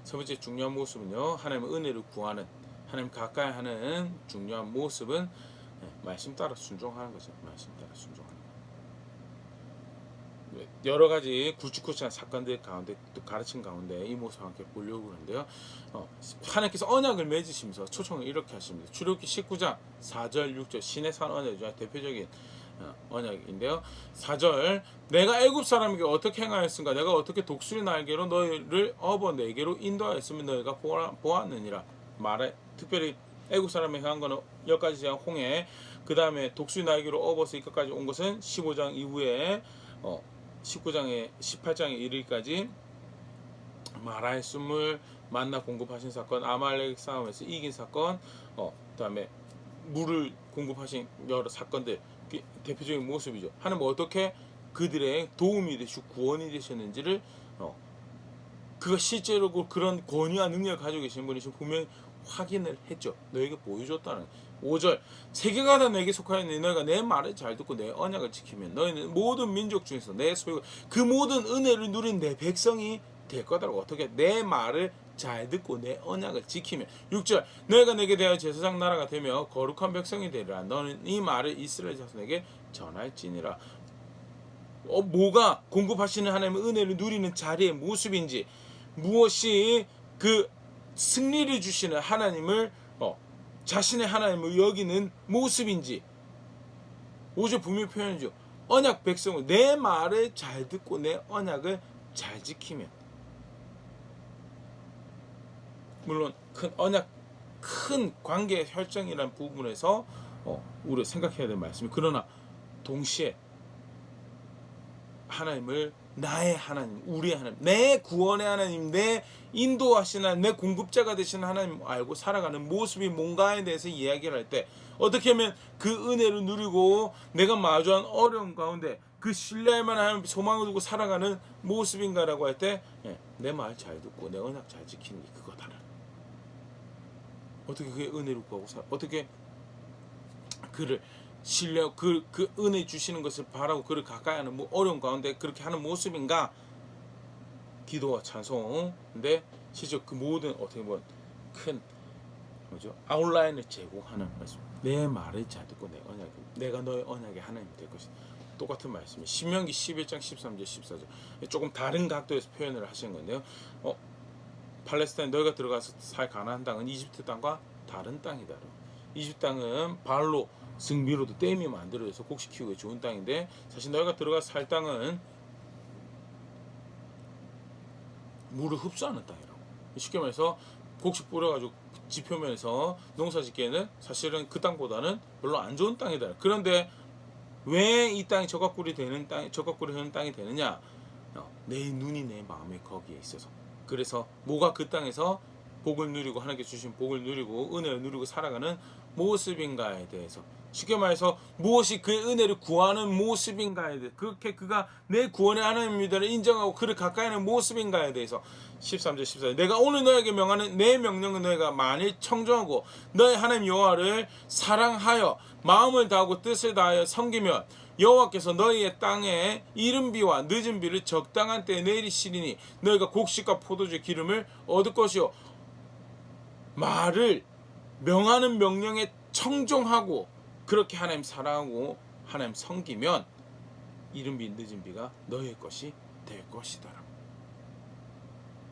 세 번째 중요한 모습은요, 하나님의 은혜를 구하는, 하나님 가까이 하는 중요한 모습은 말씀 따라 순종하는 거죠. 말씀 따라 순종하는 거. 여러 가지 굵직굵직한 사건들 가운데, 또 가르침 가운데 이 모습을 함께 보려고 하는데요, 하나님께서 언약을 맺으시면서 초청을 이렇게 하십니다. 출애굽기 19장 4절 6절 신의 산 언약이죠. 대표적인 언약인데요, 4절, 내가 애굽 사람에게 어떻게 행하였은가, 내가 어떻게 독수리 날개로 너희를 업어 내게로 인도하였으면 너희가 보았느니라. 말에 특별히 애굽 사람이 행한 거는 10가지 재앙, 홍해, 그 다음에 독수리 날개로 업어서 이것까지 온 것은 15장 이후에 19장에 18장에 이르기까지 마라의 쑥물 만나 공급하신 사건, 아말렉 싸움에서 이긴 사건, 그 다음에 물을 공급하신 여러 사건들, 대표적인 모습이죠. 하나님 어떻게 그들의 도움이 되시고 구원이 되셨는지를 그가 실제로 그런 권위와 능력을 가지고 계신 분이시고 분명히 확인을 했죠. 너에게 보여줬다는. 5절, 세계가 다 내게 속하였으니 너희가 내 말을 잘 듣고 내 언약을 지키면 너희는 모든 민족 중에서 내 소유, 그 모든 은혜를 누린 내 백성이 될 거다라고. 어떻게? 내 말을 잘 듣고 내 언약을 지키면. 6절, 너희가 내게 대하여 제사장 나라가 되며 거룩한 백성이 되리라. 너는 이 말을 이스라엘 자손에게 전할지니라. 뭐가 공급하시는 하나님의 은혜를 누리는 자리의 모습인지, 무엇이 그 승리를 주시는 하나님을 자신의 하나님을 여기는 모습인지 5절 분명히 표현이죠. 언약 백성은 내 말을 잘 듣고 내 언약을 잘 지키면. 물론 큰 언약, 큰 관계 혈정이라는 부분에서 우리가 생각해야 될 말씀이, 그러나 동시에 하나님을 나의 하나님, 우리의 하나님, 내 구원의 하나님, 내 인도하시는 하나님, 내 공급자가 되시는 하나님 알고 살아가는 모습이 뭔가에 대해서 이야기를 할 때, 어떻게 하면 그 은혜를 누리고 내가 마주한 어려움 가운데 그 신뢰할 만한 하나님 소망을 두고 살아가는 모습인가라고 할 때, 내 말 잘 듣고 내 언약 잘 지키는 게 그거다. 어떻게 그의 은혜를 구하고 어떻게 그를 신뢰, 그 은혜 주시는 것을 바라고 그를 가까이 하는 어려운 가운데 그렇게 하는 모습인가? 기도와 찬송인데 실제 그 모든 어떻게 보면 큰 아웃라인을 제공하는 말씀. 내 말을 잘 듣고 내 언약이, 내가 너의 언약의 하나님이 될 것이다. 똑같은 말씀이 신명기 11장 13절 14절 조금 다른 각도에서 표현을 하신 건데요, 팔레스타인 너희가 들어가서 살 가나안 땅은 이집트 땅과 다른 땅이다. 이집트 땅은 발로 승비로도 댐이 만들어져서 곡식 키우기 좋은 땅인데, 사실 너희가 들어가서 살 땅은 물을 흡수하는 땅이라고. 쉽게 말해서 곡식 뿌려가지고 지표면에서 농사 짓기에는 사실은 그 땅보다는 별로 안 좋은 땅이다. 그런데 왜 이 땅이 적합꿀이 되는 땅, 적합꿀이 흐르는 땅이 되느냐? 내 눈이 내 마음이 거기에 있어서. 그래서 뭐가 그 땅에서 복을 누리고 하나님께 주신 복을 누리고 은혜를 누리고 살아가는 모습인가에 대해서, 쉽게 말해서 무엇이 그의 은혜를 구하는 모습인가에 대해서, 그렇게 그가 내 구원의 하나님이다를 인정하고 그를 가까이 하는 모습인가에 대해서 13절 14절, 내가 오늘 너에게 명하는 내 명령은 너희가 만일 청정하고 너희 하나님 여호와를 사랑하여 마음을 다하고 뜻을 다하여 섬기면 여호와께서 너희의 땅에 이른 비와 늦은 비를 적당한 때에 내리시리니 너희가 곡식과 포도주 기름을 얻을 것이요. 말을 명하는 명령에 청종하고 그렇게 하나님 사랑하고 하나님 섬기면 이른 비 늦은 비가 너희의 것이 될 것이다.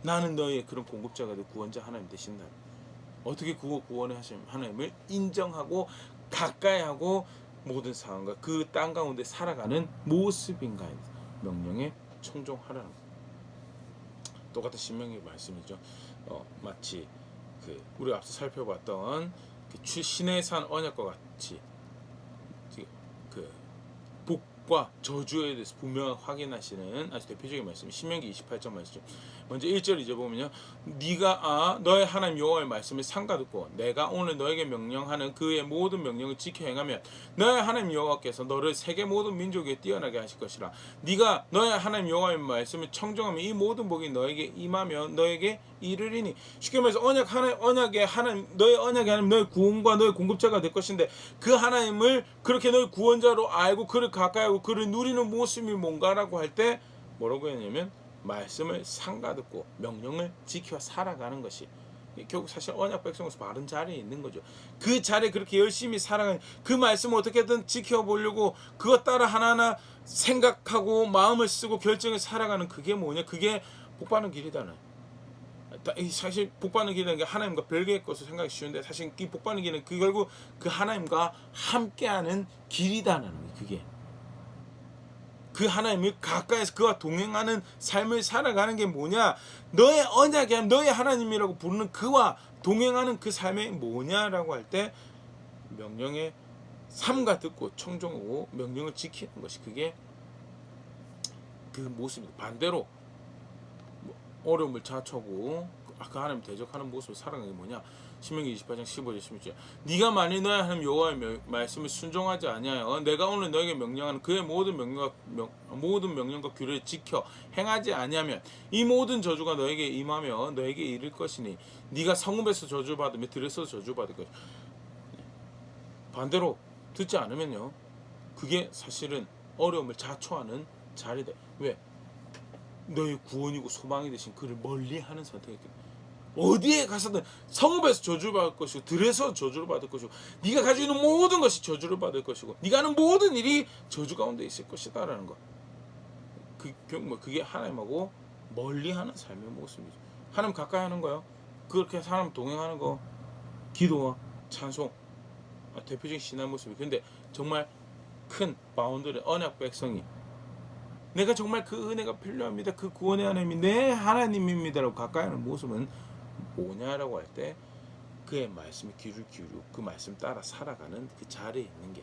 나는 너희의 그런 공급자가 되고 구원자 하나님 되신다. 어떻게 구원을 하신 하나님을 인정하고 가까이하고 모든 상황과 그 땅 가운데 살아가는 모습인가에 명령에 청종하라는 것. 똑같은 신명기 말씀이죠. 마치 우리가 앞서 살펴봤던 신의 산 언약과 같이 축복과 저주에 대해서 분명히 확인하시는 아주 대표적인 말씀이 신명기 28장 말씀이죠. 먼저 1절 이제 보면요. 네가 너의 하나님 여호와의 말씀을 삼가듣고 내가 오늘 너에게 명령하는 그의 모든 명령을 지켜 행하면 너의 하나님 여호와께서 너를 세계 모든 민족에 뛰어나게 하실 것이라. 네가 너의 하나님 여호와의 말씀을 청정하면 이 모든 복이 너에게 임하며 너에게 이르리니. 쉽게 말해서 언약의 하나님, 너의 언약의 하나님, 너의 구원과 너의 공급자가 될 것인데 그 하나님을 그렇게 너의 구원자로 알고 그를 가까이 하고 그를 누리는 모습이 뭔가라고 할 때 뭐라고 했냐면 말씀을 삼가듣고 명령을 지켜 살아가는 것이 결국 사실 언약 백성으로서 바른 자리에 있는 거죠. 그 자리에 그렇게 열심히 살아가는 그 말씀을 어떻게든 지켜보려고 그것 따라 하나하나 생각하고 마음을 쓰고 결정을 살아가는 그게 뭐냐? 그게 복받는 길이다는. 사실 복받는 길이라는 게 하나님과 별개의 것을 생각하기 쉬운데 사실 이 복받는 길은 결국 그 하나님과 함께하는 길이다는 거예요. 그게 그 하나님을 가까이서 그와 동행하는 삶을 살아가는 게 뭐냐? 너의 언약이 하나님, 너의 하나님이라고 부르는 그와 동행하는 그 삶이 뭐냐라고 할 때 명령에 삼가 듣고 청종하고 명령을 지키는 것이 그게 그 모습입니다. 반대로 어려움을 자초하고 그 하나님 대적하는 모습을 살아가는 게 뭐냐? 신명기 28장 15절 16절 네가 만일 너의 하나님 여호와의 말씀을 순종하지 아니하여 내가 오늘 너에게 명령하는 그의 모든 명령과 규례를 지켜 행하지 아니하면 이 모든 저주가 너에게 임하며 너에게 이를 것이니 네가 성읍에서 저주받으며 들에서 저주받을 것이다. 반대로 듣지 않으면요 그게 사실은 어려움을 자초하는 자리다. 왜? 너의 구원이고 소망이 되신 그를 멀리하는 선택이기 때문에 어디에 가서든 성읍에서 저주를 받을 것이고 들에서 저주를 받을 것이고 네가 가지고 있는 모든 것이 저주를 받을 것이고 네가 하는 모든 일이 저주 가운데 있을 것이다라는 것. 그게 하나님하고 멀리하는 삶의 모습이죠. 하나님 가까이 하는 거요. 그렇게 하나님 동행하는 거 기도와 찬송 대표적인 신앙 모습이. 근데 정말 큰 바운드의 언약 백성이 내가 정말 그 은혜가 필요합니다. 그 구원의 하나님이 내 하나님입니다라고 가까이 하는 모습은 뭐냐라고 할 때 그의 말씀에 귀를 기울이고 그 말씀 따라 살아가는 그 자리에 있는 게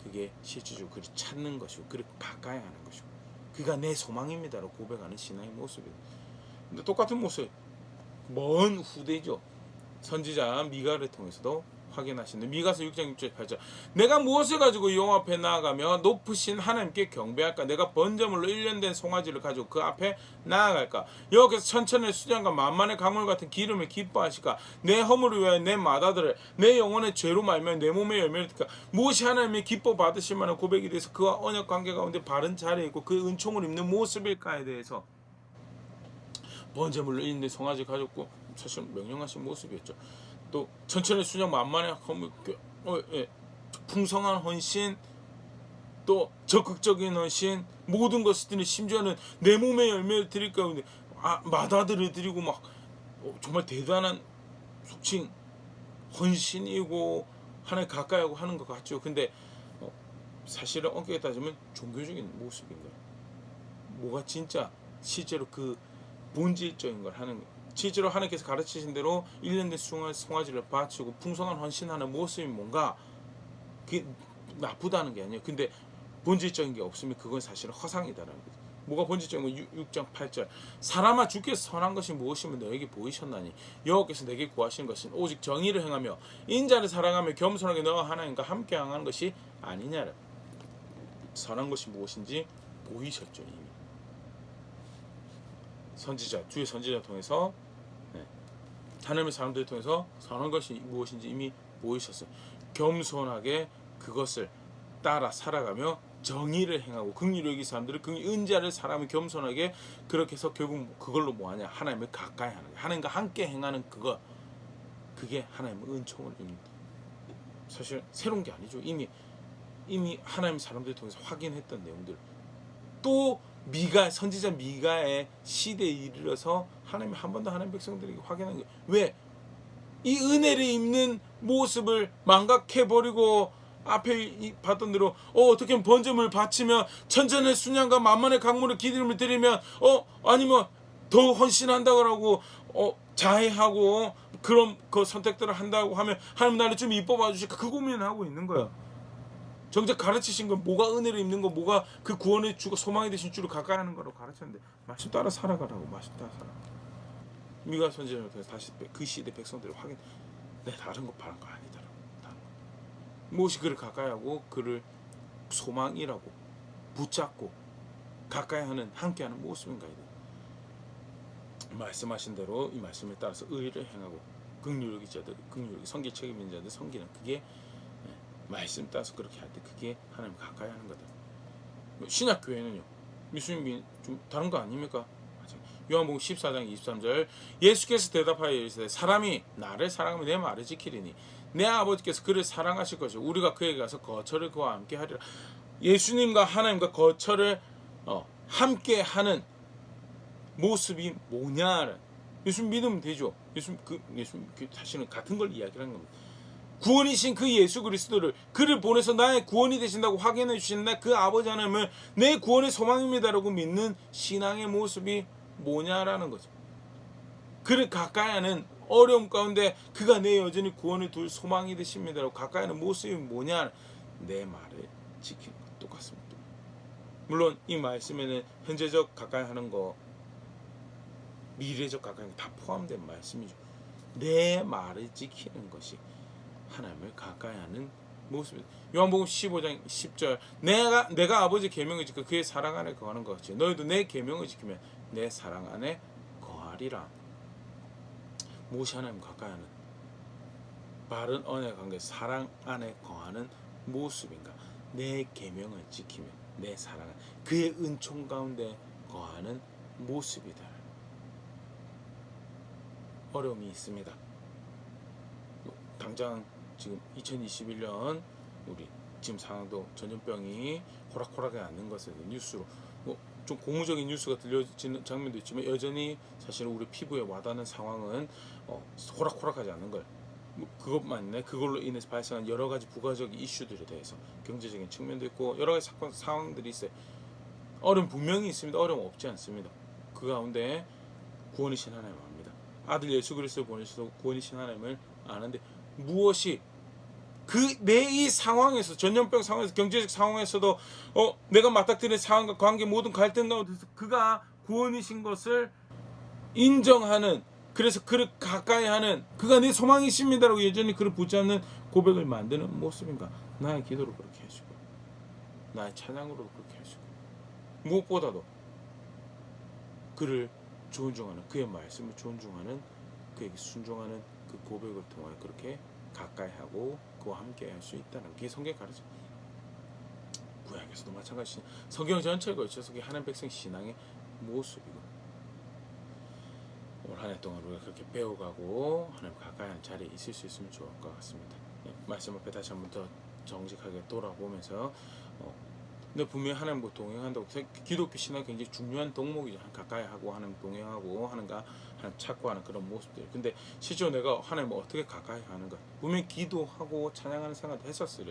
그게 실질적으로 그를 찾는 것이고 그를 가까이 하는 것이고 그가 내 소망입니다라고 고백하는 신앙의 모습이에요. 근데 똑같은 모습 먼 후대죠. 선지자 미가를 통해서도 확인하시는 미가서 6장 6절 8절 내가 무엇을 가지고 여호와 앞에 나아가며 높으신 하나님께 경배할까? 내가 번제물로 1년 된 송아지를 가지고 그 앞에 나아갈까? 여호와께서 천천의 수장과 만만의 강물 같은 기름을 기뻐하실까? 내 허물을 위하여 내 마다들을 내 영혼의 죄로 말며 내 몸의 열매를 듣까? 무엇이 하나님의 기뻐 받으실 만한 고백에 대해서 그와 언약 관계 가운데 바른 자리에 있고 그 은총을 입는 모습일까에 대해서 번제물로 1년 된 송아지 가졌고 사실 명령하신 모습이었죠. 또 천천의 수장 만만의 풍성한 헌신 또 적극적인 헌신 모든 것을 드리는 심지어는 내 몸의 열매를 드릴 가운데 마다들을 드리고 막 정말 대단한 속칭 헌신이고 하나님 가까이 하고 하는 것 같죠. 근데 사실은 엄격히 따지면 종교적인 모습인 거예요. 뭐가 진짜 실제로 그 본질적인 걸 하는 거예요. 실제로 하나님께서 가르치신 대로 1년 된 송아지를 바치고 풍성한 헌신하는 모습이 뭔가 그게 나쁘다는 게 아니에요. 근데 본질적인 게 없으면 그건 사실은 허상이다라는 거죠. 뭐가 본질적인 건 6장 8절 사람아 주께서 선한 것이 무엇이면 너에게 보이셨나니 여호와께서 내게 구하시는 것은 오직 정의를 행하며 인자를 사랑하며 겸손하게 너와 하나님과 함께 행하는 것이 아니냐라. 선한 것이 무엇인지 보이셨죠. 이미 뒤에 선지자 통해서 하나님의 사람들을 통해서 선한 것이 무엇인지 이미 보이셨어요. 겸손하게 그것을 따라 살아가며 정의를 행하고 긍휼을 여기 사람들은 은자를 사랑하며 겸손하게 그렇게 해서 결국 그걸로 뭐하냐 하나님을 가까이 하는 거예요. 하나님과 함께 행하는 그게 하나님의 은총을 입는 사실 새로운 게 아니죠. 이미 하나님 사람들을 통해서 확인했던 내용들 또 선지자 미가의 시대에 이르러서 하나님이 한 번 더 하나님 백성들에게 확인한 거예요. 왜? 이 은혜를 입는 모습을 망각해버리고 앞에 봤던 대로 어떻게 번제물 바치면 천천의 순양과 만만의 강물을 기름을 드리면 아니면 더 헌신한다고 하고 자해하고 그런 그 선택들을 한다고 하면 하나님 나를 좀 이뻐 봐주실까 그 고민을 하고 있는 거야. 정작 가르치신 건 뭐가 은혜를 입는 거, 뭐가 그 구원의 주가 소망이 되신 주를 가까이 하는 거라고 가르쳤는데 말씀 따라 살아가라고. 말씀 따라 살아. 미가 선지자를 통해서 다시 그 시대 백성들을 확인. 내 다른 거 바란 거 아니다라고. 무엇이 그를 가까이 하고 그를 소망이라고 붙잡고 가까이 하는 함께하는 모습인가. 말씀하신 대로 이 말씀을 따라서 의를 행하고 긍휼히 자들, 긍휼히 섬길 책임 있는 자들 섬기는, 그게 말씀 따라서 그렇게 할 때 그게 하나님 가까이 하는 거다. 신약 교회는요, 예수님이 좀 다른 거 아닙니까? 요한복음 14장 23절, 예수께서 대답하여 이르시되 사람이 나를 사랑하면 내 말을 지키리니 내 아버지께서 그를 사랑하실 것이요 우리가 그에게 가서 거처를 그와 함께 하리라. 예수님과 하나님과 거처를 함께 하는 모습이 뭐냐? 예수님 믿으면 되죠. 예수님 사실은 같은 걸 이야기하는 겁니다. 구원이신 그 예수 그리스도를, 그를 보내서 나의 구원이 되신다고 확인해 주신 그 아버지 하나님을 내 구원의 소망입니다라고 믿는 신앙의 모습이 뭐냐라는 거죠. 그를 가까이 하는, 어려움 가운데 그가 내 여전히 구원을 둘 소망이 되십니다라고 가까이 하는 모습이 뭐냐? 내 말을 지키는 것 똑같습니다. 물론 이 말씀에는 현재적 가까이 하는 거, 미래적 가까이 하는 거 다 포함된 말씀이죠. 내 말을 지키는 것이 하나님을 가까이 하는 모습입니다. 요한복음 15장 10절, 내가 아버지 계명을 지켜 그의 사랑 안에 거하는 것 같이 너희도 내 계명을 지키면 내 사랑 안에 거하리라. 무엇이 하나님 가까이 하는 바른 언약 관계, 사랑 안에 거하는 모습인가? 내 계명을 지키면 내 사랑 안에, 그의 은총 가운데 거하는 모습이다. 어려움이 있습니다. 당장 지금 2021년 우리 지금 상황도 전염병이 호락호락하게 않는 것에 대한 뉴스로 좀 고무적인 뉴스가 들려지는 장면도 있지만 여전히 사실 우리 피부에 와닿는 상황은 호락호락하지 않는 걸, 그것만 아니라 그걸로 인해서 발생한 여러 가지 부가적인 이슈들에 대해서 경제적인 측면도 있고 여러 가지 상황들이 있어요. 어려움 분명히 있습니다. 어려움 없지 않습니다. 그 가운데 구원이신 하나님 압니다. 아들 예수 그리스도를 보내셔서 구원이신 하나님을 아는데 무엇이 내 이 상황에서, 전염병 상황에서, 경제적 상황에서도 내가 맞닥뜨린 상황과 관계 모든 갈등 가운데서 그가 구원이신 것을 인정하는, 그래서 그를 가까이 하는, 그가 내 소망이십니다라고 여전히 그를 붙잡는 고백을 만드는 모습인가? 나의 기도로 그렇게 해주고 나의 찬양으로 그렇게 해주고 무엇보다도 그를 존중하는, 그의 말씀을 존중하는, 그에게 순종하는 그 고백을 통하여 그렇게 가까이 하고 그와 함께 할 수 있다는 게 성경의 가르침. 구약에서도 마찬가지, 성경 전체에 걸쳐서 하나님 백성 신앙의 모습이고, 올 한 해 동안 우리가 그렇게 배워가고 하나님 가까이 하는 자리에 있을 수 있으면 좋을 것 같습니다. 말씀 앞에 다시 한번 더 정직하게 돌아보면서 근데 분명히 하나님과 동행한다고, 기독교 신앙 굉장히 중요한 덕목이죠. 가까이 하고 하나님 동행하고 하는가, 하나님 찾고 하는 그런 모습들. 근데 실제로 내가 하나님을 어떻게 가까이 하는가? 분명히 기도하고 찬양하는 생각도 했었어요.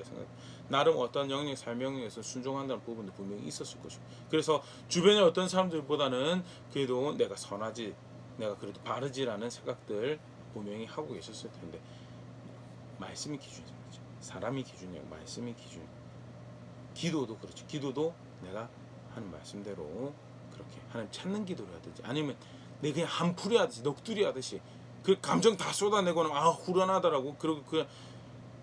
나름 어떤 영역, 삶의 영역에서 순종한다는 부분도 분명히 있었을 것이고. 그래서 주변의 어떤 사람들보다는 그래도 내가 선하지, 내가 그래도 바르지라는 생각들 분명히 하고 계셨을 텐데, 말씀이 기준이죠. 사람이 기준이고 말씀이 기준. 기도도 그렇죠. 기도도 내가 하는 말씀대로 그렇게 하나님 찾는 기도를 하든지, 아니면 내 그냥 한풀이 하듯이, 넋두리 하듯이 그 감정 다 쏟아내고는 후련하다라고, 그러고 그냥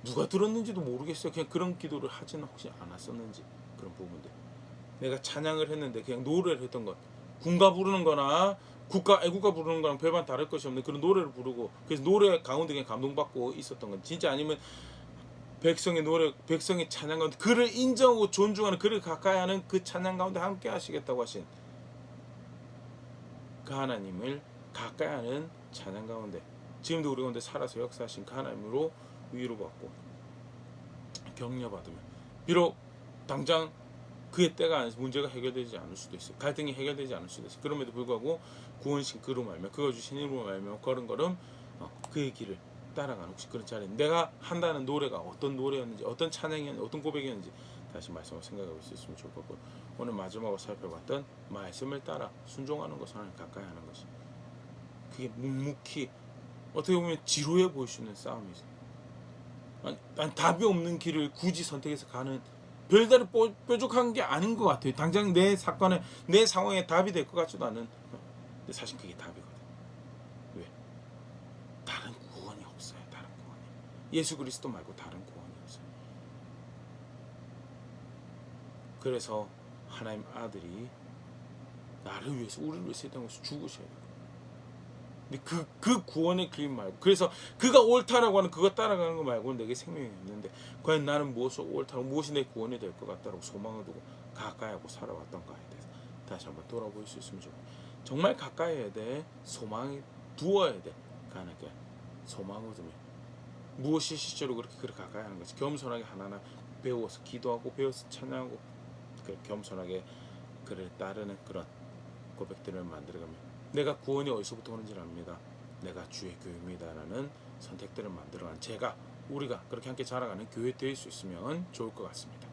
누가 들었는지도 모르겠어요. 그냥 그런 기도를 하지는 혹시 않았었는지, 그런 부분들. 내가 찬양을 했는데 그냥 노래를 했던 것, 군가 부르는 거나 애국가 부르는 거랑 별반 다를 것이 없는 그런 노래를 부르고, 그래서 노래 가운데 그냥 감동받고 있었던 건, 진짜 아니면 백성의 노래, 백성의 찬양 가운데 그를 인정하고 존중하는, 그를 가까이 하는 그 찬양 가운데 함께 하시겠다고 하신 그 하나님을 가까이 하는 찬양 가운데 지금도 우리 가운데 살아서 역사하신 그 하나님으로 위로받고 격려받으면, 비록 당장 그의 때가 아니어서 문제가 해결되지 않을 수도 있어요. 갈등이 해결되지 않을 수도 있어요. 그럼에도 불구하고 구원신 그로 말며, 그가 주신 힘으로 말며 걸음걸음 그의 길을 따라가는, 혹시 그런 자리에 내가 한다는 노래가 어떤 노래였는지, 어떤 찬양이었는지, 어떤 고백이었는지 다시 말씀을 생각하고 있었으면 좋을 것 같고, 오늘 마지막으로 살펴봤던 말씀을 따라 순종하는 것을 하나님 가까이 하는 것이, 그게 묵묵히 어떻게 보면 지루해 보일 수 있는 싸움이죠. 아니, 답이 없는 길을 굳이 선택해서 가는 별다른 뾰족한 게 아닌 것 같아요. 당장 내 사건에 내 상황에 답이 될 것 같지도 않은. 근데 사실 그게 답이거든. 왜? 다른 구원이 없어요. 다른 구원이. 예수 그리스도 말고 다른 구원이 없어요. 그래서 하나님 아들이 나를 위해서 우리를 위해서 이 땅에서 죽으셔야 돼요. 근데 그 구원의 길 말고, 그래서 그가 옳다라고 하는 그거 따라가는 거 말고는 내게 생명이 없는데 과연 나는 무엇이 옳다고 무엇이 내 구원이 될 것 같다고 소망을 두고 가까이 하고 살아왔던가에 대해서 다시 한번 돌아볼 수 있으면 좋겠어요. 정말 가까이 해야 돼. 소망이 두어야 돼. 가능하게 소망을 두면 무엇이 실제로 그렇게 가까이 하는 거지. 겸손하게 하나하나 배워서 기도하고 배워서 찬양하고 겸손하게 그를 따르는 그런 고백들을 만들어가면 내가 구원이 어디서부터 오는지를 압니다. 내가 주의 교회입니다라는 선택들을 만들어가는 우리가 그렇게 함께 자라가는 교회 될 수 있으면 좋을 것 같습니다.